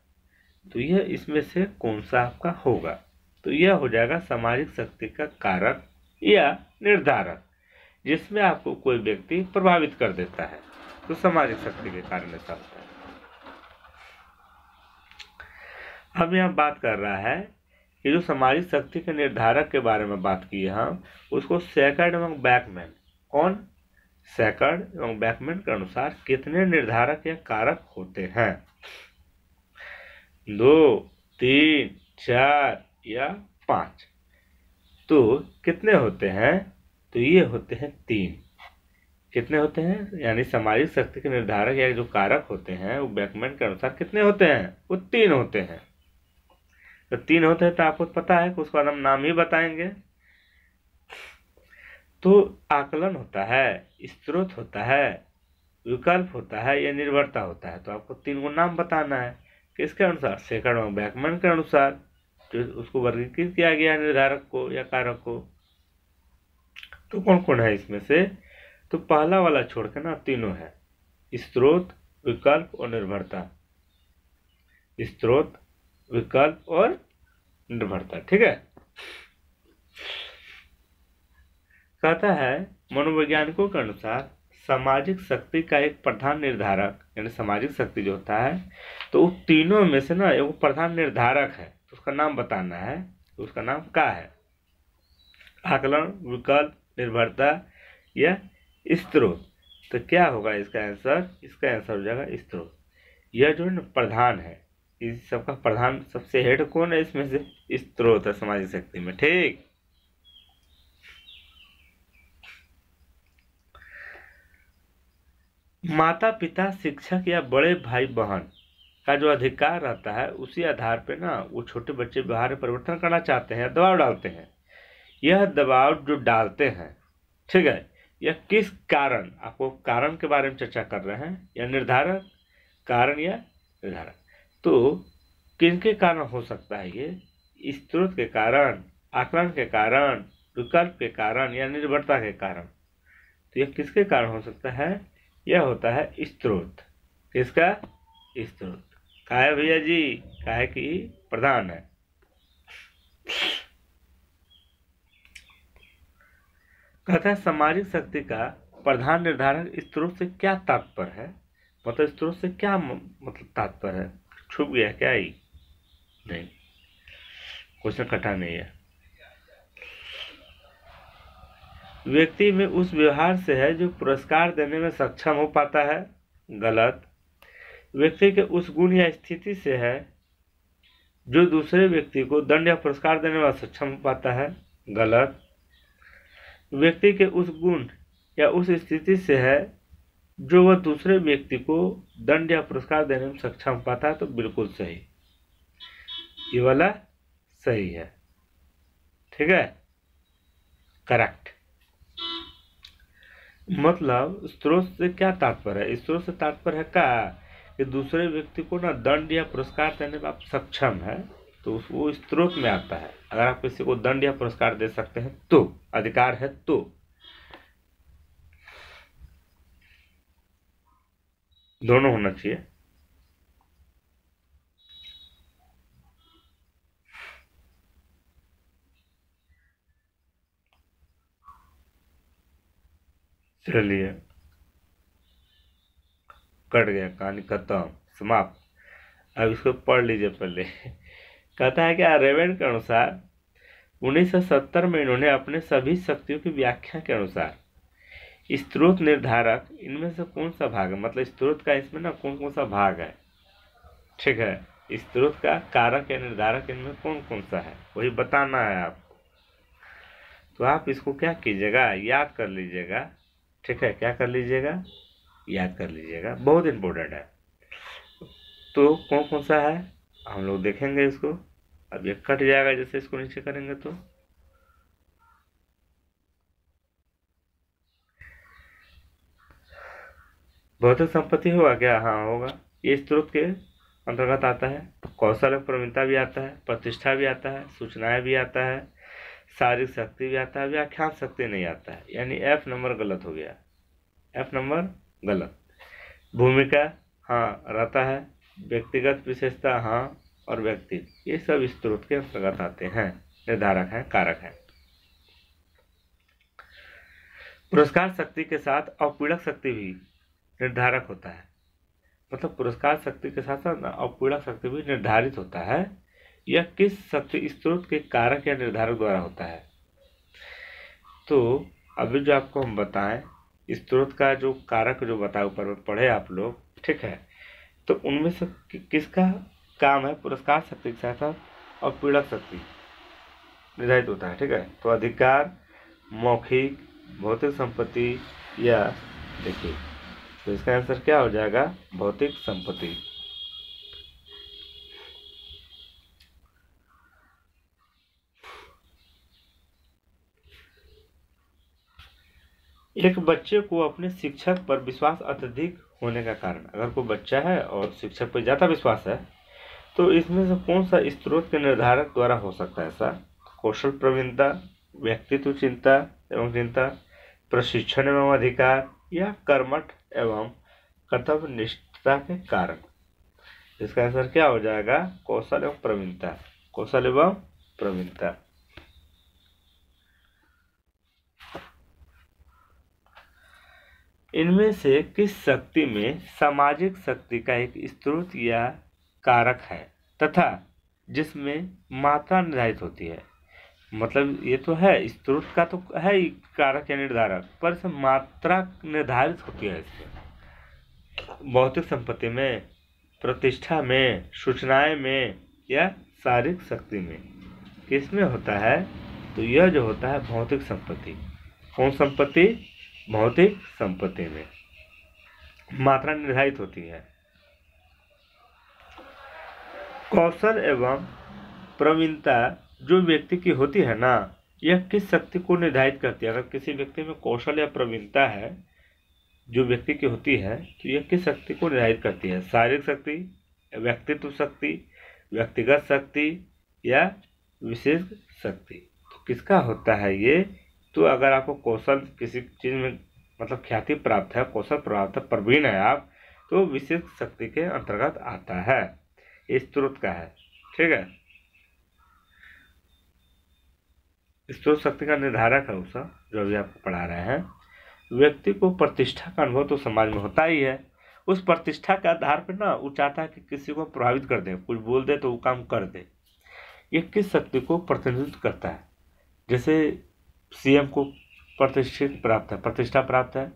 [SPEAKER 1] तो यह इसमें से कौन सा आपका होगा? तो यह हो जाएगा सामाजिक शक्ति का कारक या निर्धारक, जिसमें आपको कोई व्यक्ति प्रभावित कर देता है, तो सामाजिक शक्ति के कारण ऐसा होता है। हम यहाँ बात कर रहा है कि जो सामाजिक शक्ति के निर्धारक के बारे में बात की हम, उसको सेकंड एवं बैकमैन, कौन? सेकंड एवं बैकमैन के अनुसार कितने निर्धारक या कारक होते हैं? 2, 3, 4 या 5? तो कितने होते हैं? तो ये होते हैं 3। कितने होते हैं? यानी सामाजिक शक्ति के निर्धारक या जो कारक होते हैं वो बैकमैन के अनुसार कितने होते हैं? वो 3 होते हैं। तो 3 होते हैं तो आपको पता है कि उसका हम नाम ही बताएंगे। तो आकलन होता है, स्रोत होता है, विकल्प होता है या निर्भरता होता है। तो आपको 3 को नाम बताना है। किसके अनुसार? सेकंड और बैकमैन के अनुसार। तो उसको वर्गीकृत किया गया निर्धारक को या कारक को। तो कौन कौन है इसमें से? तो पहला वाला छोड़ के ना तीनों है, स्रोत, विकल्प और निर्भरता। स्रोत, विकल्प और निर्भरता, ठीक है। कहता है मनोवैज्ञानिकों के अनुसार सामाजिक शक्ति का एक प्रधान निर्धारक, यानी सामाजिक शक्ति जो होता है, तो उन तीनों में से ना एक प्रधान निर्धारक है, तो उसका नाम बताना है। तो उसका नाम क्या है? आकलन, विकल्प, निर्भरता या स्रोत। तो क्या होगा इसका आंसर? इसका आंसर हो जाएगा स्रोत। यह जो है ना प्रधान है, इस सबका प्रधान सबसे हेड कौन है इसमें से? स्रोत है सामाजिक शक्ति में, ठीक। माता पिता, शिक्षक या बड़े भाई बहन का जो अधिकार रहता है, उसी आधार पे ना वो छोटे बच्चे व्यवहार में परिवर्तन करना चाहते हैं, दबाव डालते हैं। यह दबाव जो डालते हैं, ठीक है, यह किस कारण, आपको कारण के बारे में चर्चा कर रहे हैं, या निर्धारक, कारण या निर्धारक। तो किनके कारण हो सकता है ये? स्रोत के कारण, आकलन के कारण, विकल्प के कारण या निर्भरता के कारण। तो यह किसके कारण हो सकता है? यह होता है स्रोत। किसका? स्रोत। का है भैया जी? का है कि प्रधान है। कहता है सामाजिक शक्ति का प्रधान निर्धारक स्रोत से क्या तात्पर्य है? मतलब स्रोत से क्या मतलब तात्पर्य है? छुप गया क्या? ही नहीं, क्वेश्चन कटा नहीं है। व्यक्ति में उस व्यवहार से है जो पुरस्कार देने में सक्षम हो पाता है, गलत। व्यक्ति के उस गुण या स्थिति से है जो दूसरे व्यक्ति को दंड या पुरस्कार देने में सक्षम हो पाता है, गलत। व्यक्ति के उस गुण या उस स्थिति से है जो वह दूसरे व्यक्ति को दंड या पुरस्कार देने में सक्षम हो पाता है, तो बिल्कुल सही, ये वाला सही है, ठीक है, करेक्ट। मतलब स्रोत से क्या तात्पर्य है? स्रोत से तात्पर्य है क्या कि दूसरे व्यक्ति को ना दंड या पुरस्कार देने में आप सक्षम है, तो वो स्रोत में आता है। अगर आप किसी को दंड या पुरस्कार दे सकते हैं तो, अधिकार है तो। दोनों होना चाहिए। चलिए, कट गया, कहानी खत्म, समाप्त। अब इसको पढ़ लीजिए पहले। कहता है कि आर्यभट्ट के अनुसार 1970 में इन्होंने अपने सभी शक्तियों की व्याख्या के अनुसार स्रोत, निर्धारक, इनमें से कौन सा भाग है, मतलब स्रोत का इसमें ना कौन कौन सा भाग है, ठीक है, स्रोत का, कारक या निर्धारक, इनमें कौन कौन सा है, वही बताना है आपको। तो आप इसको क्या कीजिएगा, याद कर लीजिएगा, ठीक है, क्या कर लीजिएगा, याद कर लीजिएगा, बहुत इंपॉर्टेंट है। तो कौन कौन सा है हम लोग देखेंगे इसको। अब ये कट जाएगा जैसे इसको नीचे करेंगे तो। भौतिक संपत्ति होगा क्या? हाँ होगा, ये स्रोत के अंतर्गत आता है। कौशल और प्रवीणता भी आता है, प्रतिष्ठा भी आता है, सूचनाएं भी आता है, शारीरिक शक्ति भी आता है, व्याख्यान शक्ति नहीं आता है, यानी F नंबर गलत हो गया, F नंबर गलत। भूमिका, हाँ रहता है, व्यक्तिगत विशेषता हाँ और व्यक्ति, ये सब स्रोत के अंतर्गत आते हैं, निर्धारक हैं, कारक हैं। पुरस्कार शक्ति के साथ अपीड़क शक्ति भी निर्धारक होता है। मतलब पुरस्कार शक्ति के साथ साथ अपीड़क शक्ति भी निर्धारित होता है। यह किस शक्ति स्रोत के कारक या निर्धारक द्वारा होता है? तो अभी जो आपको हम बताएं स्रोत का जो कारक जो बताया ऊपर में पढ़े आप लोग, ठीक है, तो उनमें से किसका काम है पुरस्कार शक्ति के साथ साथ अपीड़क शक्ति निर्धारित होता है, ठीक है। तो अधिकार, मौखिक, भौतिक संपत्ति या देखिए, तो इसका आंसर क्या हो जाएगा? भौतिक संपत्ति। एक बच्चे को अपने शिक्षक पर विश्वास अत्यधिक होने का कारण, अगर कोई बच्चा है और शिक्षक पर ज्यादा विश्वास है तो इसमें से कौन सा स्रोत के निर्धारक द्वारा हो सकता है ऐसा? कौशल प्रवीणता, व्यक्तित्व चिंता एवं चिंता, प्रशिक्षण एवं अधिकार या कर्मठ एवं कर्तव्य निष्ठता के कारण। इसका आंसर क्या हो जाएगा? कौशल एवं प्रवीणता, कौशल एवं प्रवीणता। इनमें से किस शक्ति में सामाजिक शक्ति का एक स्रोत या कारक है तथा जिसमें मात्रा निर्धारित होती है? मतलब ये तो है स्रोत का तो है ही कारक या निर्धारक, पर इसमें मात्रा निर्धारित होती है इसमें। भौतिक संपत्ति में, प्रतिष्ठा में, सूचनाएं में या शारीरिक शक्ति में, किसमें होता है? तो यह जो होता है भौतिक संपत्ति। कौन संपत्ति? भौतिक संपत्ति में मात्रा निर्धारित होती है। कौशल एवं प्रवीणता जो व्यक्ति की होती है ना, यह किस शक्ति को निर्धारित करती है? अगर किसी व्यक्ति में कौशल या प्रवीणता है जो व्यक्ति की होती है तो यह किस शक्ति को निर्धारित करती है? शारीरिक शक्ति, व्यक्तित्व शक्ति, व्यक्तिगत शक्ति या विशेष शक्ति। तो किसका होता है ये? तो अगर आपको कौशल किसी चीज में मतलब ख्याति प्राप्त है, कौशल प्राप्त है, प्रवीण है आप, तो विशेष शक्ति के अंतर्गत आता है, इस स्रोत का है, ठीक है। स्रोत शक्ति का निर्धारक है उसका जो अभी आपको पढ़ा रहे हैं। व्यक्ति को प्रतिष्ठा का अनुभव तो समाज में होता ही है, उस प्रतिष्ठा के आधार पर ना वो चाहता है कि किसी को प्रभावित कर दे, कुछ बोल दे तो वो काम कर दे। ये किस शक्ति को प्रतिनिधित्व करता है? जैसे सीएम को प्रतिष्ठा प्राप्त है,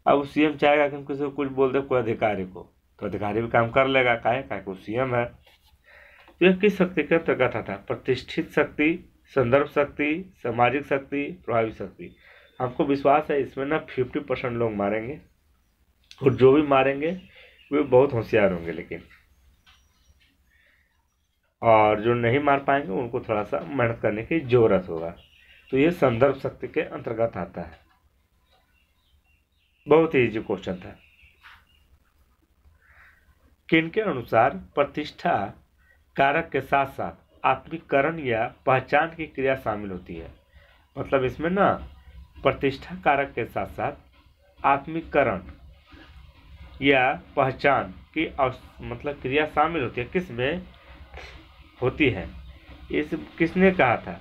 [SPEAKER 1] अब सीएम चाहेगा कि हम किसी को कुछ बोल दे कोई अधिकारी को, तो अधिकारी भी काम कर लेगा, काहे वो सीएम है। तो यह किस शक्ति के अंतर्गत आता है? प्रतिष्ठित शक्ति, संदर्भ शक्ति, सामाजिक शक्ति, प्रभावी शक्ति। हमको विश्वास है इसमें ना 50% लोग मारेंगे और जो भी मारेंगे वे बहुत होशियार होंगे, लेकिन और जो नहीं मार पाएंगे उनको थोड़ा सा मेहनत करने की जरूरत होगा। तो ये संदर्भ शक्ति के अंतर्गत आता है। बहुत ही इजी क्वेश्चन था। किनके अनुसार प्रतिष्ठा कारक के साथ साथ आत्मीकरण या पहचान की क्रिया शामिल होती है? मतलब इसमें ना प्रतिष्ठा कारक के साथ साथ आत्मीकरण या पहचान की मतलब क्रिया शामिल होती है। किसमें होती है? इस किसने कहा था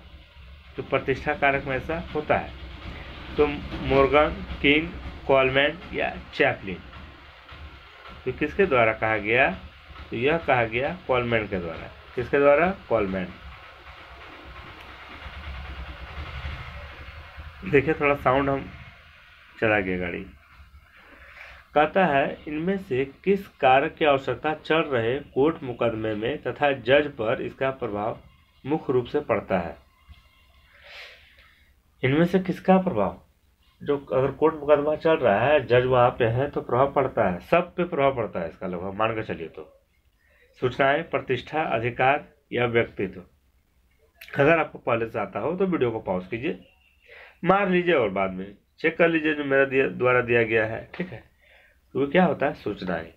[SPEAKER 1] तो प्रतिष्ठा कारक में ऐसा होता है? तो मॉर्गन, किंग, कोलमैन या चैपलिन। तो किसके द्वारा कहा गया? तो यह कहा गया कोलमैन के द्वारा। किसके द्वारा? कोलमैन। देखिए थोड़ा साउंड हम चला गया गाड़ी। कहता है इनमें से किस कारक की आवश्यकता चल रहे कोर्ट मुकदमे में तथा जज पर इसका प्रभाव मुख्य रूप से पड़ता है? इनमें से किसका प्रभाव? जो अगर कोर्ट मुकदमा चल रहा है, जज वहां पे है तो प्रभाव पड़ता है, सब पे प्रभाव पड़ता है इसका लगभग, मान के चलिए। तो सूचनाएं, प्रतिष्ठा, अधिकार या व्यक्तित्व। अगर आपको पहले से आता हो तो वीडियो को पॉज कीजिए, मार लीजिए और बाद में चेक कर लीजिए जो मेरा द्वारा दिया गया है, ठीक है। तो वो क्या होता है? सूचनाएं।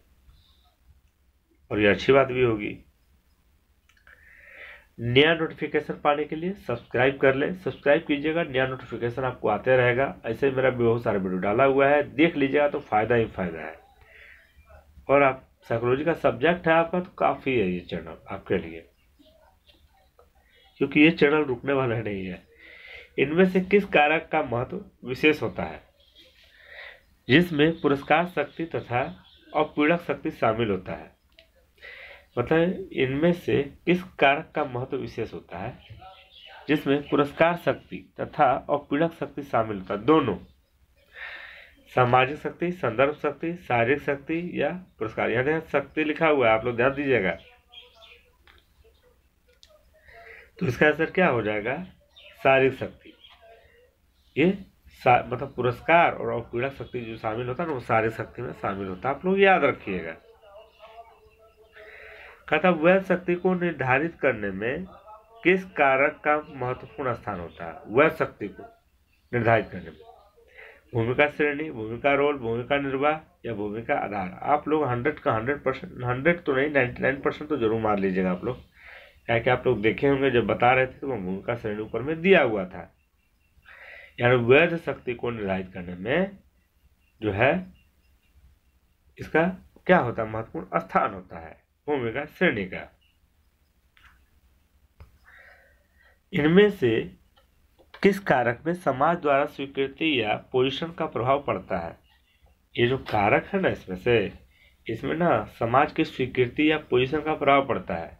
[SPEAKER 1] और ये अच्छी बात भी होगी। नया नोटिफिकेशन पाने के लिए सब्सक्राइब कर ले, सब्सक्राइब कीजिएगा, नया नोटिफिकेशन आपको आते रहेगा। ऐसे मेरा बहुत सारा वीडियो डाला हुआ है, देख लीजिएगा तो फायदा ही फायदा है। और आप साइकोलॉजी का सब्जेक्ट है आपका तो काफ़ी है ये चैनल आपके लिए, क्योंकि ये चैनल रुकने वाला नहीं है। इनमें से किस कारक का महत्व विशेष होता है जिसमें पुरस्कार शक्ति तथा अपीड़क शक्ति शामिल होता है? मतलब इनमें से किस कारक का महत्व विशेष होता है जिसमें पुरस्कार शक्ति तथा अपीड़क शक्ति शामिल होता है? दोनों, सामाजिक शक्ति, संदर्भ शक्ति, शारीरिक शक्ति या पुरस्कार। यहाँ शक्ति लिखा हुआ है, आप लोग ध्यान दीजिएगा। तो इसका आंसर क्या हो जाएगा? शारीरिक शक्ति। ये मतलब पुरस्कार और अपीड़क शक्ति जो शामिल होता है ना, वो शारीरिक शक्ति में शामिल होता है। आप लोग याद रखिएगा। कहता वह शक्ति को निर्धारित करने में किस कारक का महत्वपूर्ण स्थान होता है? वह शक्ति को निर्धारित करने में भूमिका श्रेणी, भूमिका रोल, भूमिका निर्वाह या भूमिका आधार। आप लोग 100 का 100%, 100 तो नहीं 99% तो जरूर मार लीजिएगा आप लोग, क्या कि आप लोग देखे होंगे जब बता रहे थे तो वो भूमिका श्रेणी ऊपर में दिया हुआ था। यानी वैध शक्ति को निर्धारित करने में जो है इसका क्या होता है? महत्वपूर्ण स्थान होता है भूमिका श्रेणी का। इनमें से किस कारक में समाज द्वारा स्वीकृति या पोजीशन का प्रभाव पड़ता है? ये जो कारक है ना इसमें ना समाज की स्वीकृति या पोजीशन का प्रभाव पड़ता है।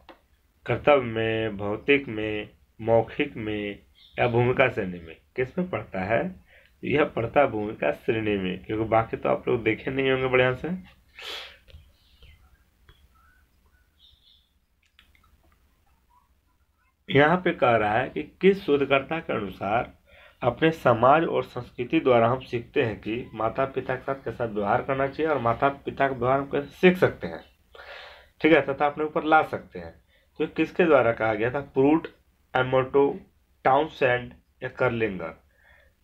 [SPEAKER 1] कर्तव्य में, भौतिक में, मौखिक में या भूमिका श्रेणी में? किस में पड़ता है? यह पड़ता है भूमिका श्रेणी में, क्योंकि बाकी तो आप लोग देखे नहीं होंगे बढ़िया से। यहाँ पे कह रहा है कि किस शोधकर्ता के अनुसार अपने समाज और संस्कृति द्वारा हम सीखते हैं कि माता पिता के साथ कैसा व्यवहार करना चाहिए और माता पिता का व्यवहार हम कैसे सीख सकते हैं, ठीक है, तथा अपने ऊपर ला सकते हैं। तो किसके द्वारा कहा गया था? प्रूट, एमोटो, टाउनसेंड या कर्लिंगर?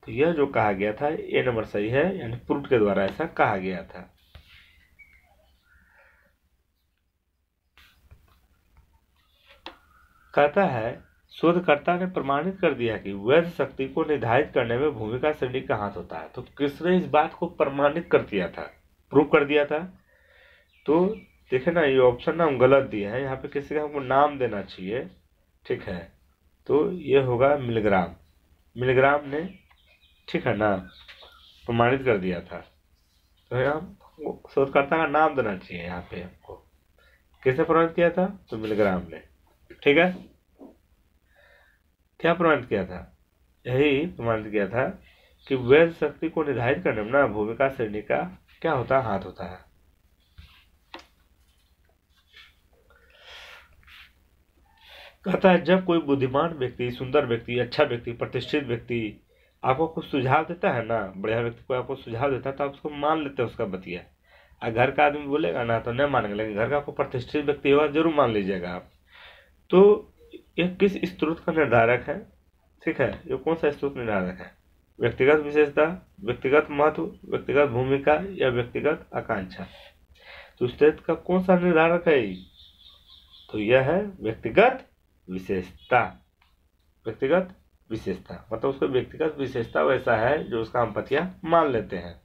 [SPEAKER 1] तो यह जो कहा गया था ये नंबर सही है, यानी प्रूट के द्वारा ऐसा कहा गया था। कहता है शोधकर्ता ने प्रमाणित कर दिया कि वैध शक्ति को निर्धारित करने में भूमिका श्रेणी का हाथ होता है। तो किसने इस बात को प्रमाणित कर दिया था, प्रूव कर दिया था? तो देखे ना, ये ऑप्शन ना हम गलत दिए हैं, यहाँ पे किसी का हमको नाम देना चाहिए, ठीक है। तो ये होगा मिलग्राम। मिलग्राम ने, ठीक है ना, प्रमाणित कर दिया था। तो हम शोधकर्ता का नाम देना चाहिए यहाँ पे हमको। किसने प्रमाणित किया था? तो मिलग्राम ने, ठीक है। क्या प्रमाणित किया था? यही प्रमाणित किया था कि वैध शक्ति को निर्धारित करने में ना भूमिका श्रेणी का क्या होता है? हाथ होता है। कहता है जब कोई बुद्धिमान व्यक्ति, सुंदर व्यक्ति, अच्छा व्यक्ति, प्रतिष्ठित व्यक्ति आपको कुछ सुझाव देता है ना, बढ़िया व्यक्ति को आपको सुझाव देता है तो आप उसको मान लेते हैं उसका बतिया। और घर का आदमी बोलेगा ना तो नहीं मानेंगे, लेकिन घर का आपको प्रतिष्ठित व्यक्ति होगा जरूर मान लीजिएगा आप। तो यह किस स्रोत का निर्धारक है? ठीक है, ये कौन सा स्रोत निर्धारक है? व्यक्तिगत विशेषता, व्यक्तिगत महत्व, व्यक्तिगत भूमिका या व्यक्तिगत आकांक्षा? तो स्रोत का कौन सा निर्धारक है? तो यह है व्यक्तिगत विशेषता। व्यक्तिगत विशेषता मतलब उसको व्यक्तिगत विशेषता वैसा है जो उसका हम पतिया मान लेते हैं।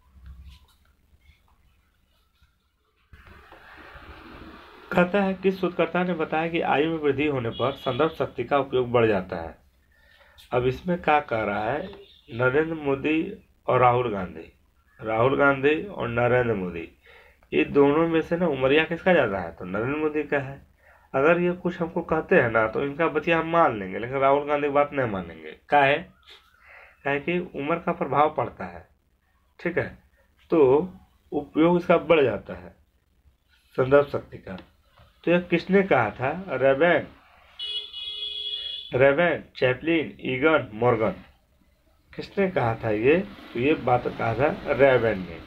[SPEAKER 1] कहता है कि शोधकर्ता ने बताया कि आयु में वृद्धि होने पर संदर्भ शक्ति का उपयोग बढ़ जाता है। अब इसमें क्या कह रहा है? नरेंद्र मोदी और राहुल गांधी, राहुल गांधी और नरेंद्र मोदी, ये दोनों में से ना उमरिया किसका ज्यादा है? तो नरेंद्र मोदी का है। अगर ये कुछ हमको कहते हैं ना तो इनका बतिया हम मान लेंगे, लेकिन राहुल गांधी की बात नहीं मानेंगे। क्या है कि उम्र का प्रभाव पड़ता है, ठीक है, तो उपयोग इसका बढ़ जाता है संदर्भ शक्ति का। तो यह किसने कहा था? रेवेन, चैपलिन, ईगन, मॉर्गन, किसने कहा था ये? तो ये बात कहा था रेवेन ने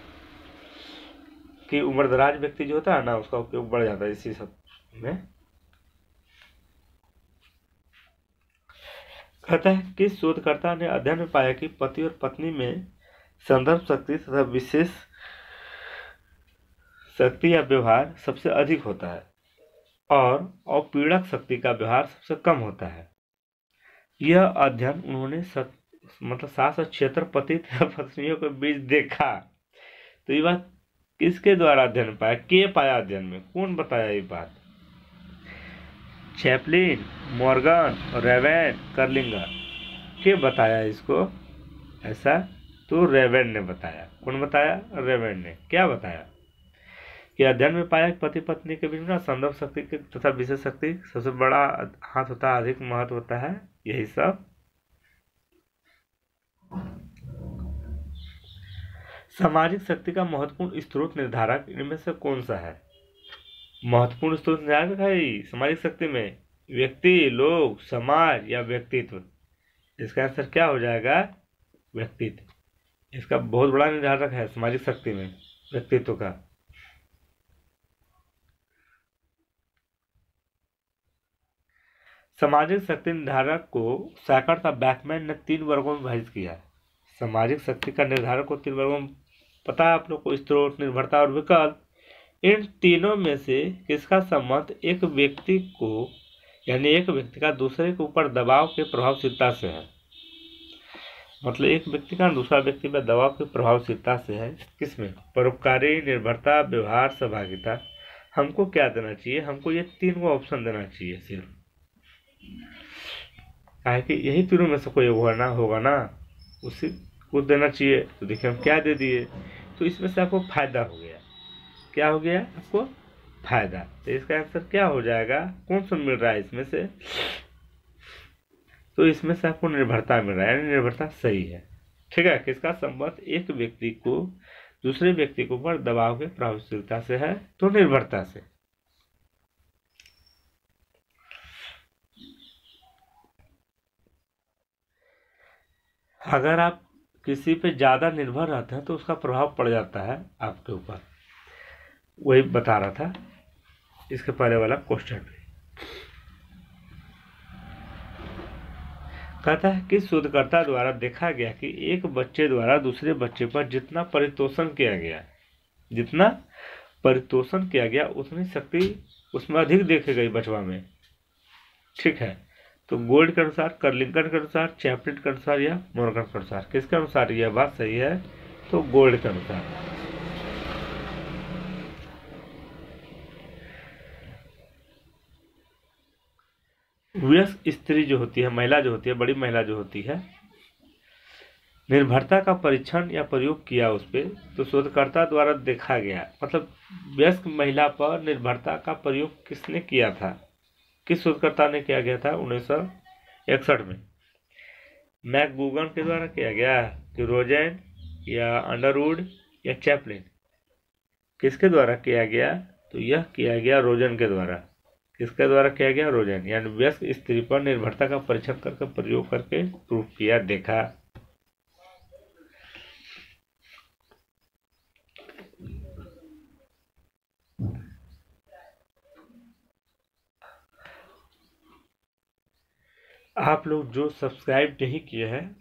[SPEAKER 1] कि उम्रदराज व्यक्ति जो होता है ना उसका उपयोग बढ़ जाता है इसी सब में। कहता है कि शोधकर्ता ने अध्ययन में पाया कि पति और पत्नी में संदर्भ शक्ति तथा विशेष शक्ति या व्यवहार सबसे अधिक होता है और अपीड़क शक्ति का व्यवहार सबसे कम होता है। यह अध्ययन उन्होंने मतलब 776 पति तथा पत्नियों के बीच देखा। तो ये बात किसके द्वारा अध्ययन पाया, के पाया अध्ययन में, कौन बताया ये बात? चैपलिन, मॉर्गन, रेवेन, कर्लिंगर, के बताया इसको ऐसा? तो रेवेन ने बताया। कौन बताया? रेवेन ने। क्या बताया कि अध्ययन में पाया कि पति पत्नी के बीच में संदर्भ शक्ति तथा विशेष शक्ति सबसे बड़ा हाथ होता है, अधिक महत्व होता है, यही सब। सामाजिक शक्ति का महत्वपूर्ण स्रोत निर्धारक इनमें से कौन सा है? महत्वपूर्ण स्रोत निर्धारक है सामाजिक शक्ति में व्यक्ति, लोग, समाज या व्यक्तित्व? इसका आंसर क्या हो जाएगा? व्यक्तित्व। इसका बहुत बड़ा निर्धारक है सामाजिक शक्ति में व्यक्तित्व का। सामाजिक शक्ति निर्धारक को सैकर्ट तथा बैकमैन ने 3 वर्गों में विभाजित किया है। सामाजिक शक्ति का निर्धारक को 3 वर्गों में पता है आप लोग को, स्रोत, निर्भरता और विकल्प। इन तीनों में से किसका संबंध एक व्यक्ति को यानी एक व्यक्ति का दूसरे के ऊपर दबाव के प्रभावशीलता से है? मतलब एक व्यक्ति का दूसरा व्यक्ति पर दबाव की प्रभावशीलता से है। किसमें? परोपकारी, निर्भरता, व्यवहार, सहभागिता। हमको क्या देना चाहिए? हमको ये 3 को ऑप्शन देना चाहिए सिर्फ, काहे कि यही तीनों में से कोई होगा ना, उसी को देना चाहिए। तो देखिए हम क्या दे दिए, तो इसमें से आपको फायदा हो गया। क्या हो गया आपको? फायदा। तो इसका आंसर क्या हो जाएगा? कौन सा मिल रहा है इसमें से? तो इसमें से आपको निर्भरता मिल रहा है, यानी निर्भरता सही है। ठीक है। किसका संबंध एक व्यक्ति को दूसरे व्यक्ति के ऊपर दबाव के प्रभावशीलता से है? तो निर्भरता से। अगर आप किसी पे ज्यादा निर्भर रहते हैं तो उसका प्रभाव पड़ जाता है आपके ऊपर। वही बता रहा था इसके पहले वाला क्वेश्चन में। कहता है कि शोधकर्ता द्वारा देखा गया कि एक बच्चे द्वारा दूसरे बच्चे पर जितना परितोषण किया गया उतनी शक्ति उसमें अधिक देखी गई बचवा में। ठीक है। तो गोल्ड के अनुसार, कर्लिंगन के अनुसार, चैपलिन के अनुसार या मॉर्गन के अनुसार, किसके अनुसार यह बात सही है? तो गोल्ड के अनुसार। वयस्क स्त्री जो होती है, महिला जो होती है, बड़ी महिला जो होती है, निर्भरता का परीक्षण या प्रयोग किया उस पर, तो शोधकर्ता द्वारा देखा गया। मतलब वयस्क महिला पर निर्भरता का प्रयोग किसने किया था? किस शोधकर्ता ने किया गया था? 1961 में मैकगुगन के द्वारा किया गया कि रोजेन या अंडरवुड या चैपलिन? किसके द्वारा किया गया? तो यह किया गया रोजन के द्वारा। किसके द्वारा किया गया? रोजन। यानी वयस्क स्त्री पर निर्भरता का परीक्षण करके प्रयोग करके प्रूफ किया, देखा। आप लोग जो सब्सक्राइब नहीं किए हैं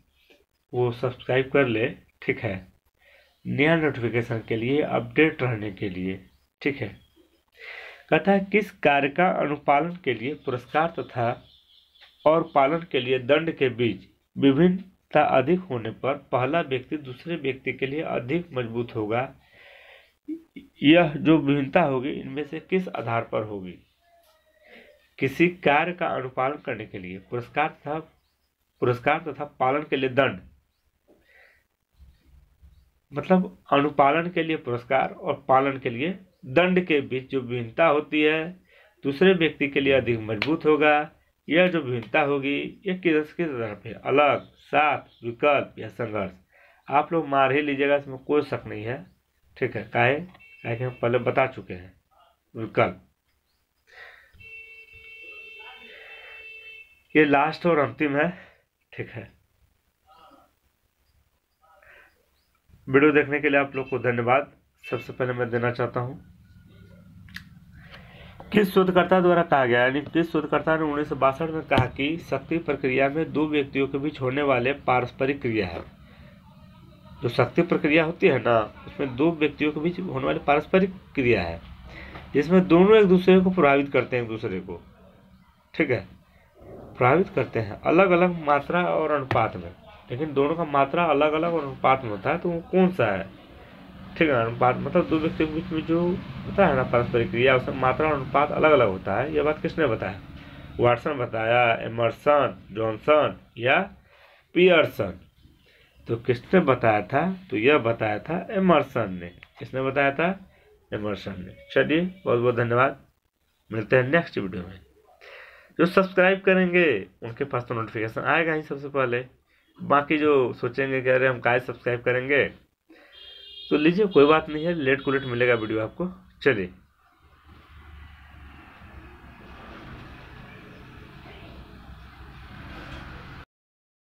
[SPEAKER 1] वो सब्सक्राइब कर ले। ठीक है। नया नोटिफिकेशन के लिए, अपडेट रहने के लिए। ठीक है। कहता है किस कार्य का अनुपालन के लिए पुरस्कार तथा और पालन के लिए दंड के बीच विभिन्नता अधिक होने पर पहला व्यक्ति दूसरे व्यक्ति के लिए अधिक मजबूत होगा? यह जो विभिन्नता होगी इनमें से किस आधार पर होगी? किसी कार्य का अनुपालन करने के लिए पुरस्कार तथा पालन के लिए दंड, मतलब अनुपालन के लिए पुरस्कार और पालन के लिए दंड के बीच जो विभिन्नता होती है दूसरे व्यक्ति के लिए अधिक मजबूत होगा। यह जो विभिन्नता होगी यह किस आधार पे? अलग, साथ, विकल्प या संघर्ष? आप लोग मार ही लीजिएगा, इसमें कोई शक नहीं है। ठीक है। काहे कि हम पहले बता चुके हैं, विकल्प। ये लास्ट और अंतिम है। ठीक है। वीडियो देखने के लिए आप लोग को धन्यवाद। सबसे पहले मैं देना चाहता हूं किस शोधकर्ता द्वारा कहा गया, यानी किस शोधकर्ता ने 1962 में कहा कि शक्ति प्रक्रिया में दो व्यक्तियों के बीच होने वाले पारस्परिक क्रिया है। जो शक्ति प्रक्रिया होती है ना, उसमें दो व्यक्तियों के बीच होने वाली पारस्परिक क्रिया है जिसमें दोनों एक दूसरे को प्रभावित करते हैं, एक दूसरे को। ठीक है। प्रभावित करते हैं अलग अलग मात्रा और अनुपात में, लेकिन दोनों का मात्रा अलग अलग और अनुपात में होता है। तो वो कौन सा है? ठीक है। अनुपात मतलब दो व्यक्तियों के बीच में जो होता है ना पारस्परिक क्रिया, उसमें मात्रा और अनुपात अलग अलग होता है। यह बात किसने बताया? वाटसन बताया, एमर्सन, जॉनसन या पियर्सन? तो किसने बताया था? तो यह बताया था एमर्सन ने। किसने बताया था? एमर्सन ने। चलिए, बहुत बहुत धन्यवाद। मिलते हैं नेक्स्ट वीडियो में। जो सब्सक्राइब करेंगे उनके पास तो नोटिफिकेशन आएगा ही सबसे पहले। बाकी जो सोचेंगे कि अरे हम काहे सब्सक्राइब करेंगे, तो लीजिए, कोई बात नहीं है, लेट को लेट मिलेगा वीडियो आपको। चलिए।